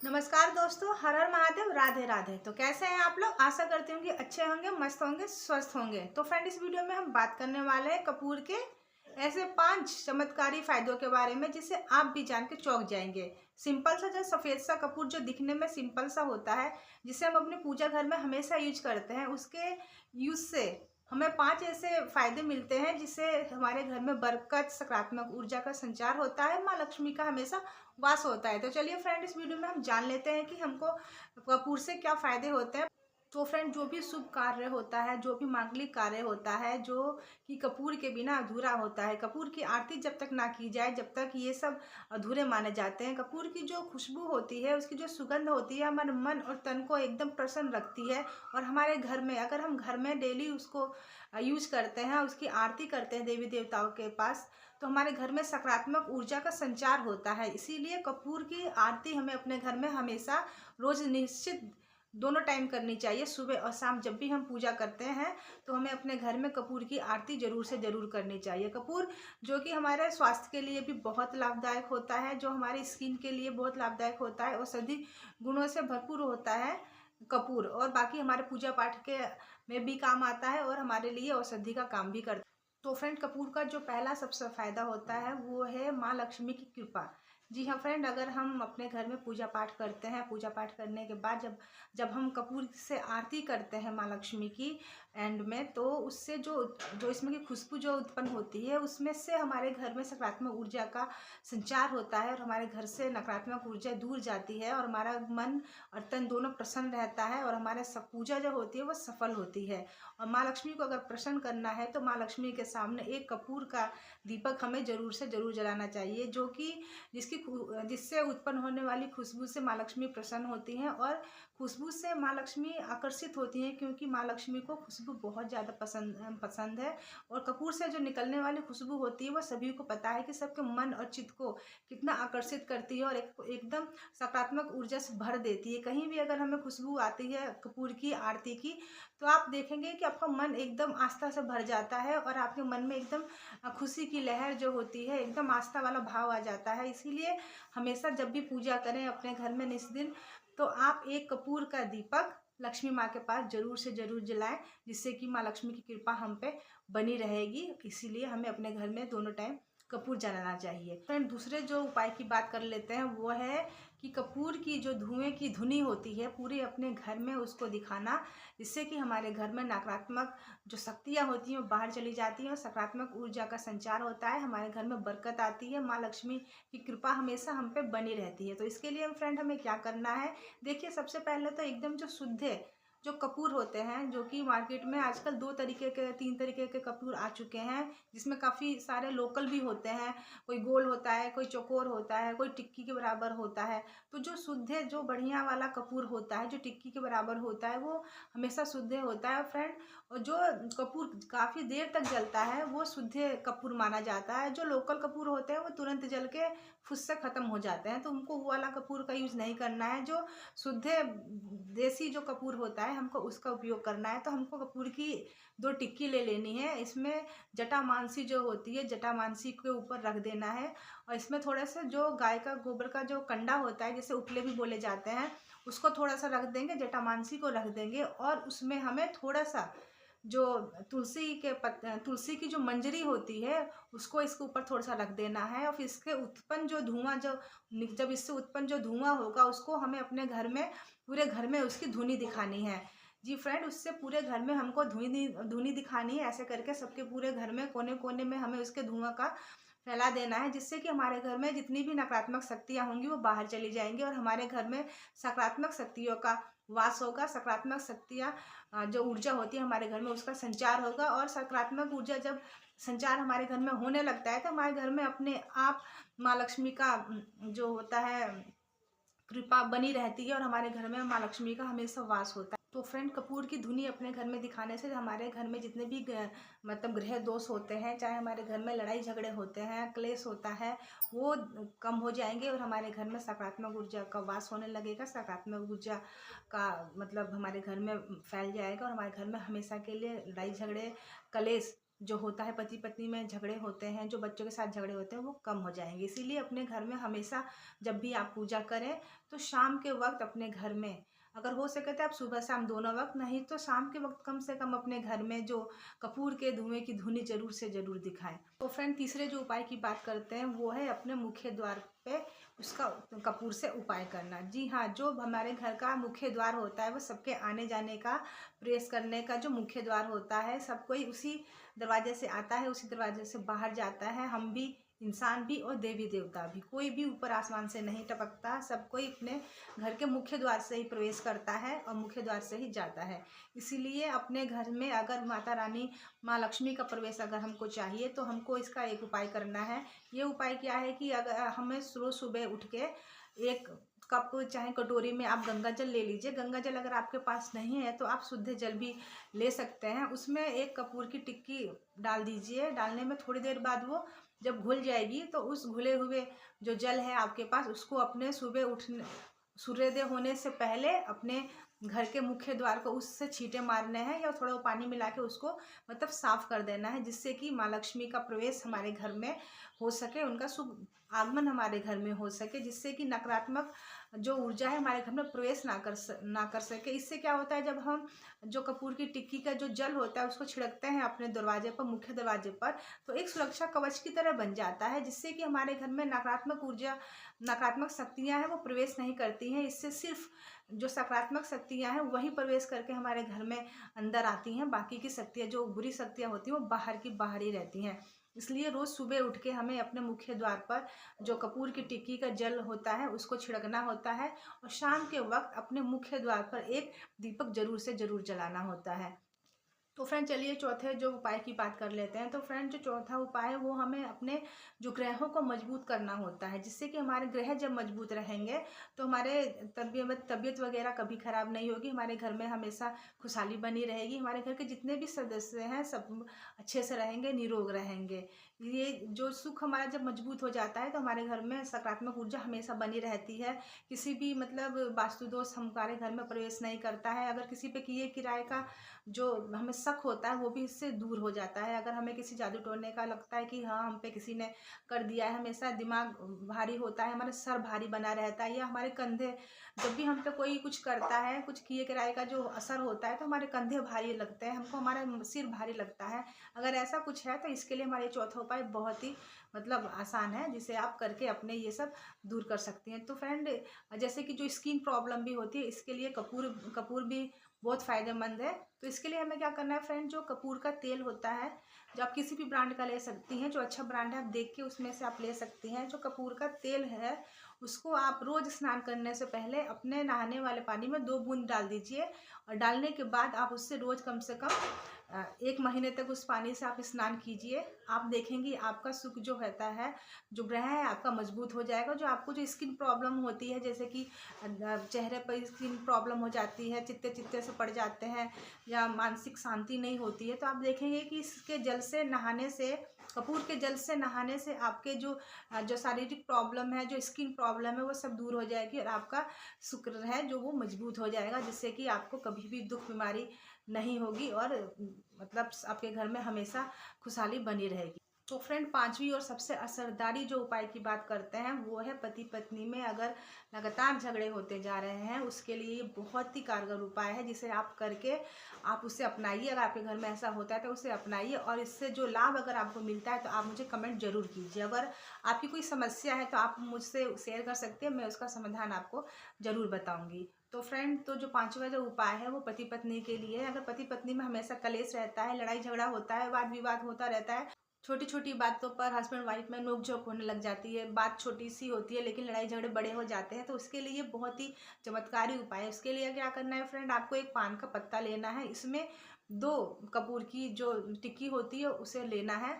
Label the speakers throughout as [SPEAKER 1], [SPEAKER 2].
[SPEAKER 1] नमस्कार दोस्तों, हर हर महादेव, राधे राधे। तो कैसे हैं आप लोग? आशा करती हूँ कि अच्छे होंगे, मस्त होंगे, स्वस्थ होंगे। तो फ्रेंड, इस वीडियो में हम बात करने वाले हैं कपूर के ऐसे 5 चमत्कारी फायदों के बारे में जिसे आप भी जान के चौंक जाएंगे। सिंपल सा जो सफ़ेद सा कपूर जो दिखने में सिंपल सा होता है, जिसे हम अपने पूजा घर में हमेशा यूज करते हैं, उसके यूज से हमें 5 ऐसे फायदे मिलते हैं जिससे हमारे घर में बरकत, सकारात्मक ऊर्जा का संचार होता है, माँ लक्ष्मी का हमेशा वास होता है। तो चलिए फ्रेंड, इस वीडियो में हम जान लेते हैं कि हमको कपूर से क्या फायदे होते हैं। तो फ्रेंड, जो भी शुभ कार्य होता है, जो भी मांगलिक कार्य होता है, जो कि कपूर के बिना अधूरा होता है, कपूर की आरती जब तक ना की जाए, जब तक ये सब अधूरे माने जाते हैं। कपूर की जो खुशबू होती है, उसकी जो सुगंध होती है, हमारे मन और तन को एकदम प्रसन्न रखती है। और हमारे घर में, अगर हम घर में डेली उसको यूज करते हैं, उसकी आरती करते हैं देवी देवताओं के पास, तो हमारे घर में सकारात्मक ऊर्जा का संचार होता है। इसीलिए कपूर की आरती हमें अपने घर में हमेशा रोज निश्चित दोनों टाइम करनी चाहिए। सुबह और शाम जब भी हम पूजा करते हैं तो हमें अपने घर में कपूर की आरती जरूर से जरूर करनी चाहिए। कपूर जो कि हमारे स्वास्थ्य के लिए भी बहुत लाभदायक होता है, जो हमारी स्किन के लिए बहुत लाभदायक होता है, औषधि गुणों से भरपूर होता है कपूर। और बाकी हमारे पूजा पाठ के में भी काम आता है और हमारे लिए औषधि का काम भी करता है। तो फ्रेंड, कपूर का जो पहला सबसे फायदा होता है वो है माँ लक्ष्मी की कृपा। जी हाँ फ्रेंड, अगर हम अपने घर में पूजा पाठ करते हैं, पूजा पाठ करने के बाद जब जब हम कपूर से आरती करते हैं माँ लक्ष्मी की एंड में, तो उससे जो जो इसमें की खुशबू जो उत्पन्न होती है, उसमें से हमारे घर में सकारात्मक ऊर्जा का संचार होता है और हमारे घर से नकारात्मक ऊर्जा दूर जाती है और हमारा मन और तन दोनों प्रसन्न रहता है और हमारे सब पूजा जो होती है वो सफल होती है। और माँ लक्ष्मी को अगर प्रसन्न करना है तो माँ लक्ष्मी के सामने एक कपूर का दीपक हमें जरूर से जरूर जलाना चाहिए, जो कि जिससे उत्पन्न होने वाली खुशबू से माँ लक्ष्मी प्रसन्न होती हैं और खुशबू से माँ लक्ष्मी आकर्षित होती हैं, क्योंकि माँ लक्ष्मी को खुशबू बहुत ज़्यादा पसंद है। और कपूर से जो निकलने वाली खुशबू होती है वो सभी को पता है कि सबके मन और चित्त को कितना आकर्षित करती है और एकदम सकारात्मक ऊर्जा से भर देती है। कहीं भी अगर हमें खुशबू आती है कपूर की आरती की, तो आप देखेंगे कि आपका मन एकदम आस्था से भर जाता है और आपके मन में एकदम खुशी की लहर जो होती है, एकदम आस्था वाला भाव आ जाता है। इसीलिए हमेशा जब भी पूजा करें अपने घर में निस्दिन, तो आप एक कपूर का दीपक लक्ष्मी माँ के पास जरूर से जरूर जलाएं, जिससे कि माँ लक्ष्मी की कृपा हम पे बनी रहेगी। इसीलिए हमें अपने घर में दोनों टाइम कपूर जलाना चाहिए। फ्रेंड, दूसरे जो उपाय की बात कर लेते हैं वो है कि कपूर की जो धुएं की धुनी होती है पूरे अपने घर में उसको दिखाना, जिससे कि हमारे घर में नकारात्मक जो शक्तियाँ होती हैं वो बाहर चली जाती हैं और सकारात्मक ऊर्जा का संचार होता है। हमारे घर में बरकत आती है, माँ लक्ष्मी की कृपा हमेशा हम पे बनी रहती है। तो इसके लिए फ्रेंड हमें क्या करना है, देखिए सबसे पहले तो एकदम जो शुद्ध है जो कपूर होते हैं, जो कि मार्केट में आजकल 2 तरीके के 3 तरीके के कपूर आ चुके हैं, जिसमें काफ़ी सारे लोकल भी होते हैं। कोई गोल होता है, कोई चौकोर होता है, कोई टिक्की के बराबर होता है। तो जो शुद्ध है, जो बढ़िया वाला कपूर होता है, जो टिक्की के बराबर होता है, वो हमेशा शुद्ध होता है फ्रेंड। और जो कपूर काफ़ी देर तक जलता है वो शुद्ध कपूर माना जाता है। जो लोकल कपूर होते हैं वो तुरंत जल के फुस से ख़त्म हो जाते हैं, तो उनको वो वाला कपूर का यूज़ नहीं करना है। जो शुद्ध देसी जो कपूर होता है हमको उसका उपयोग करना है। तो हमको कपूर की 2 टिक्की ले लेनी है। इसमें जटामांसी जो होती है, जटामांसी के ऊपर रख देना है और इसमें थोड़ा सा जो गाय का गोबर का जो कंडा होता है, जिसे उपले भी बोले जाते हैं, उसको थोड़ा सा रख देंगे, जटामांसी को रख देंगे और उसमें हमें थोड़ा सा जो तुलसी की जो मंजरी होती है उसको इसके ऊपर थोड़ा सा रख देना है। और फिर इसके उत्पन्न जो धुआं जब इससे उत्पन्न जो धुआं होगा उसको हमें अपने घर में, पूरे घर में उसकी धुनी दिखानी है। जी फ्रेंड, उससे पूरे घर में हमको धुनी दिखानी है। ऐसे करके सबके पूरे घर में कोने कोने में हमें उसके धुआं का फैला देना है, जिससे कि हमारे घर में जितनी भी नकारात्मक शक्तियाँ होंगी वो बाहर चली जाएंगी और हमारे घर में सकारात्मक शक्तियों का वास होगा। सकारात्मक शक्तियाँ जो ऊर्जा होती है हमारे घर में उसका संचार होगा। और सकारात्मक ऊर्जा जब संचार हमारे घर में होने लगता है तो हमारे घर में अपने आप माँ लक्ष्मी का जो होता है कृपा बनी रहती है और हमारे घर में माँ लक्ष्मी का हमेशा वास होता है। तो फ्रेंड, कपूर की धुनी अपने घर में दिखाने से हमारे घर में जितने भी मतलब ग्रह दोष होते हैं, चाहे हमारे घर में लड़ाई झगड़े होते हैं, क्लेश होता है, वो कम हो जाएंगे और हमारे घर में सकारात्मक ऊर्जा का वास होने लगेगा। सकारात्मक ऊर्जा का मतलब हमारे घर में फैल जाएगा और हमारे घर में हमेशा के लिए लड़ाई झगड़े, कलेश जो होता है पति पत्नी में झगड़े होते हैं, जो बच्चों के साथ झगड़े होते हैं, वो कम हो जाएंगे। इसीलिए अपने घर में हमेशा जब भी आप पूजा करें तो शाम के वक्त अपने घर में, अगर हो सके तो आप सुबह शाम दोनों वक्त, नहीं तो शाम के वक्त कम से कम अपने घर में जो कपूर के धुएं की धुनी जरूर से जरूर दिखाएं। तो फ्रेंड, तीसरे जो उपाय की बात करते हैं वो है अपने मुख्य द्वार पे उसका कपूर से उपाय करना। जी हाँ, जो हमारे घर का मुख्य द्वार होता है वो सबके आने जाने का, प्रवेश करने का जो मुख्य द्वार होता है, सब कोई उसी दरवाजे से आता है, उसी दरवाजे से बाहर जाता है। हम भी, इंसान भी और देवी देवता भी, कोई भी ऊपर आसमान से नहीं टपकता, सब कोई अपने घर के मुख्य द्वार से ही प्रवेश करता है और मुख्य द्वार से ही जाता है। इसीलिए अपने घर में अगर माता रानी माँ लक्ष्मी का प्रवेश अगर हमको चाहिए तो हमको इसका एक उपाय करना है। ये उपाय क्या है कि अगर हमें रोज सुबह उठ के एक कप चाहे कटोरी में आप गंगा जल ले लीजिए। गंगा जल अगर आपके पास नहीं है तो आप शुद्ध जल भी ले सकते हैं। उसमें एक कपूर की टिक्की डाल दीजिए। डालने में थोड़ी देर बाद वो जब घुल जाएगी तो उस घुले हुए जो जल है आपके पास, उसको अपने सुबह उठने, सूर्योदय होने से पहले अपने घर के मुख्य द्वार को उससे छींटे मारने हैं या थोड़ा पानी मिला के उसको मतलब साफ कर देना है, जिससे कि माँ लक्ष्मी का प्रवेश हमारे घर में हो सके, उनका शुभ आगमन हमारे घर में हो सके, जिससे कि नकारात्मक जो ऊर्जा है हमारे घर में प्रवेश ना कर सके। इससे क्या होता है, जब हम जो कपूर की टिक्की का जो जल होता है उसको छिड़कते हैं अपने दरवाजे पर, मुख्य दरवाजे पर, तो एक सुरक्षा कवच की तरह बन जाता है, जिससे कि हमारे घर में नकारात्मक ऊर्जा, नकारात्मक शक्तियाँ हैं वो प्रवेश नहीं करती हैं। इससे सिर्फ जो सकारात्मक शक्तियाँ हैं वही प्रवेश करके हमारे घर में अंदर आती हैं। बाकी की शक्तियाँ, जो बुरी शक्तियाँ होती हैं, वो बाहर की बाहर ही रहती हैं। इसलिए रोज़ सुबह उठ के हमें अपने मुख्य द्वार पर जो कपूर की टिक्की का जल होता है उसको छिड़कना होता है और शाम के वक्त अपने मुख्य द्वार पर एक दीपक जरूर से जरूर जलाना होता है। तो फ्रेंड, चलिए चौथे जो उपाय की बात कर लेते हैं। तो फ्रेंड, जो चौथा उपाय है वो हमें अपने जो ग्रहों को मजबूत करना होता है, जिससे कि हमारे ग्रह जब मजबूत रहेंगे तो हमारे तबीयत वगैरह कभी खराब नहीं होगी, हमारे घर में हमेशा खुशहाली बनी रहेगी, हमारे घर के जितने भी सदस्य हैं सब अच्छे से रहेंगे, निरोग रहेंगे। ये जो सुख हमारा जब मजबूत हो जाता है तो हमारे घर में सकारात्मक ऊर्जा हमेशा बनी रहती है। किसी भी मतलब वास्तु दोष हमारे घर में प्रवेश नहीं करता है। अगर किसी पे किए किराए का जो हमें शक होता है वो भी इससे दूर हो जाता है। अगर हमें किसी जादू टोने का लगता है कि हाँ हम पे किसी ने कर दिया है, हमेशा दिमाग भारी होता है, हमारा सर भारी बना रहता है, या हमारे कंधे, जब भी हम पे कोई कुछ करता है, कुछ किए किराए का जो असर होता है तो हमारे कंधे भारी लगते हैं, हमको हमारा सिर भारी लगता है। अगर ऐसा कुछ है तो इसके लिए हमारे चौथा उपाय बहुत ही मतलब आसान है, जिसे आप करके अपने ये सब दूर कर सकती हैं। तो फ्रेंड, जैसे कि जो स्किन प्रॉब्लम भी होती है, इसके लिए कपूर भी बहुत फ़ायदेमंद है। तो इसके लिए हमें क्या करना है फ्रेंड, जो कपूर का तेल होता है, जो आप किसी भी ब्रांड का ले सकती हैं, जो अच्छा ब्रांड है आप देख के उसमें से आप ले सकती हैं। जो कपूर का तेल है उसको आप रोज़ स्नान करने से पहले अपने नहाने वाले पानी में 2 बूंद डाल दीजिए और डालने के बाद आप उससे रोज़ कम से कम 1 महीने तक उस पानी से आप स्नान कीजिए। आप देखेंगी आपका सुख जो रहता है, जो ग्रह है आपका मजबूत हो जाएगा। जो आपको जो स्किन प्रॉब्लम होती है, जैसे कि चेहरे पर स्किन प्रॉब्लम हो जाती है, चित्ते चित्ते से पड़ जाते हैं या मानसिक शांति नहीं होती है, तो आप देखेंगे कि इसके जल से नहाने से, कपूर के जल से नहाने से आपके जो शारीरिक प्रॉब्लम है, जो स्किन प्रॉब्लम है, वो सब दूर हो जाएगी और आपका शुक्र है जो वो मजबूत हो जाएगा, जिससे कि आपको कभी भी दुख बीमारी नहीं होगी और मतलब आपके घर में हमेशा खुशहाली बनी रहेगी। तो फ्रेंड, पांचवी और सबसे असरदारी जो उपाय की बात करते हैं वो है पति पत्नी में अगर लगातार झगड़े होते जा रहे हैं, उसके लिए ये बहुत ही कारगर उपाय है, जिसे आप करके आप उसे अपनाइए। अगर आपके घर में ऐसा होता है तो उसे अपनाइए और इससे जो लाभ अगर आपको मिलता है तो आप मुझे कमेंट जरूर कीजिए। अगर आपकी कोई समस्या है तो आप मुझसे शेयर कर सकते हैं, मैं उसका समाधान आपको जरूर बताऊंगी। तो फ्रेंड, तो जो पांचवा जो उपाय है वो पति पत्नी के लिए है। अगर पति पत्नी में हमेशा कलेश रहता है, लड़ाई झगड़ा होता है, वाद विवाद होता रहता है, छोटी छोटी बातों पर हस्बैंड वाइफ में नोक झोंक होने लग जाती है, बात छोटी सी होती है लेकिन लड़ाई झगड़े बड़े हो जाते हैं, तो उसके लिए बहुत ही चमत्कारी उपाय है। उसके लिए क्या करना है फ्रेंड, आपको एक पान का पत्ता लेना है, इसमें 2 कपूर की जो टिक्की होती है उसे लेना है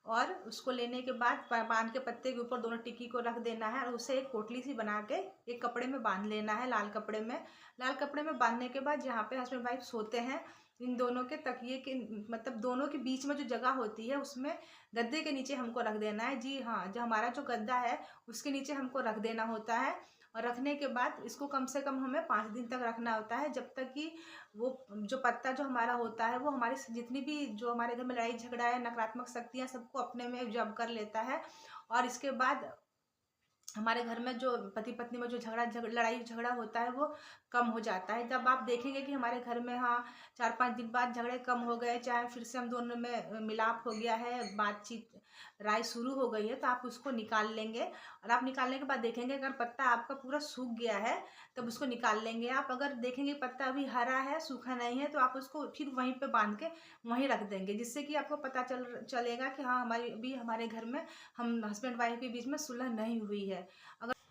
[SPEAKER 1] और उसको लेने के बाद पान के पत्ते के ऊपर दोनों टिक्की को रख देना है और उसे एक पोटली सी बना के एक कपड़े में बांध लेना है, लाल कपड़े में बांधने के बाद जहाँ पे हस्बैंड वाइफ सोते हैं, इन दोनों के तकिए के मतलब दोनों के बीच में जो जगह होती है उसमें गद्दे के नीचे हमको रख देना है। जी हाँ, जो हमारा जो गद्दा है उसके नीचे हमको रख देना होता है और रखने के बाद इसको कम से कम हमें 5 दिन तक रखना होता है, जब तक कि वो जो पत्ता जो हमारा होता है वो हमारी जितनी भी जो हमारे घर में लड़ाई झगड़ा है, नकारात्मक शक्तियाँ सबको अपने में एब्जॉर्ब कर लेता है। और इसके बाद हमारे घर में जो पति पत्नी में जो लड़ाई झगड़ा होता है वो कम हो जाता है। जब आप देखेंगे कि हमारे घर में हाँ 4-5 दिन बाद झगड़े कम हो गए, चाहे फिर से हम दोनों में मिलाप हो गया है, बातचीत राय शुरू हो गई है, तो आप उसको निकाल लेंगे। और आप निकालने के बाद देखेंगे अगर पत्ता आपका पूरा सूख गया है तब उसको निकाल लेंगे आप। अगर देखेंगे पत्ता अभी हरा है, सूखा नहीं है, तो आप उसको फिर वहीं पे बांध के वहीं रख देंगे, जिससे कि आपको पता चलेगा कि हाँ हमारे घर में हम हस्बैंड वाइफ के बीच में सुलह नहीं हुई है।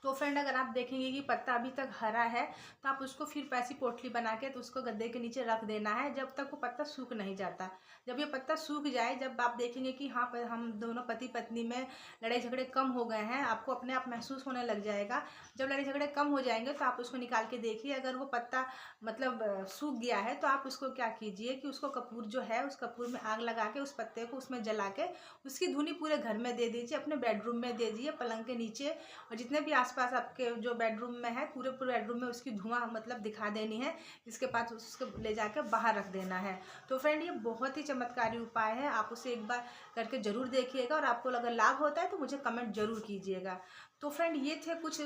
[SPEAKER 1] तो फ्रेंड अगर आप देखेंगे कि पत्ता अभी तक हरा है तो आप उसको फिर पैसी पोटली बना के तो उसको गद्दे के नीचे रख देना है, जब तक वो पत्ता सूख नहीं जाता। जब ये पत्ता सूख जाए, जब आप देखेंगे कि हाँ हम दोनों पति पत्नी में लड़ाई झगड़े कम हो गए हैं, आपको अपने आप महसूस होने लग जाएगा। जब लड़ाई झगड़े कम हो जाएंगे तो आप उसको निकाल के देखिए, अगर वो पत्ता मतलब सूख गया है तो आप उसको क्या कीजिए कि उसको कपूर जो है उस कपूर में आग लगा के उस पत्ते को उसमें जला के उसकी धुनी पूरे घर में दे दीजिए, अपने बेडरूम में दे दीजिए, पलंग के नीचे, और जितने भी आसपास आपके जो बेडरूम में है पूरे बेडरूम में उसकी धुआं मतलब दिखा देनी है। इसके बाद उसको ले जाकर बाहर रख देना है। तो फ्रेंड ये बहुत ही चमत्कारी उपाय है, आप उसे एक बार करके ज़रूर देखिएगा, और आपको अगर लाभ होता है तो मुझे कमेंट जरूर कीजिएगा। तो फ्रेंड ये थे कुछ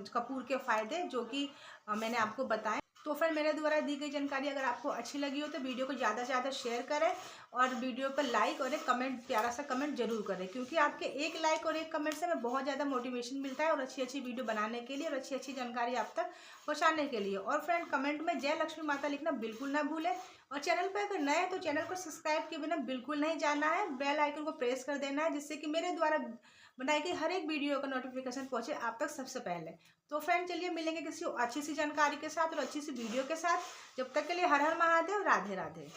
[SPEAKER 1] कपूर के फ़ायदे जो कि मैंने आपको बताए। तो फ्रेंड मेरे द्वारा दी गई जानकारी अगर आपको अच्छी लगी हो तो वीडियो को ज़्यादा से ज़्यादा शेयर करें, और वीडियो पर लाइक और एक कमेंट, प्यारा सा कमेंट जरूर करें, क्योंकि आपके एक लाइक और एक कमेंट से हमें बहुत ज़्यादा मोटिवेशन मिलता है और अच्छी अच्छी वीडियो बनाने के लिए और अच्छी अच्छी जानकारी आप तक पहुँचाने के लिए। और फ्रेंड कमेंट में जय लक्ष्मी माता लिखना बिल्कुल ना भूलें, और चैनल पर अगर नए हैं तो चैनल को सब्सक्राइब किए बिना बिल्कुल नहीं जाना है, बेल आइकन को प्रेस कर देना है, जिससे कि मेरे द्वारा बनाई गई हर एक वीडियो का नोटिफिकेशन पहुँचे आप तक सबसे पहले। तो फ्रेंड चलिए मिलेंगे किसी अच्छी सी जानकारी के साथ और अच्छी सी वीडियो के साथ। जब तक के लिए हर हर महादेव, राधे राधे।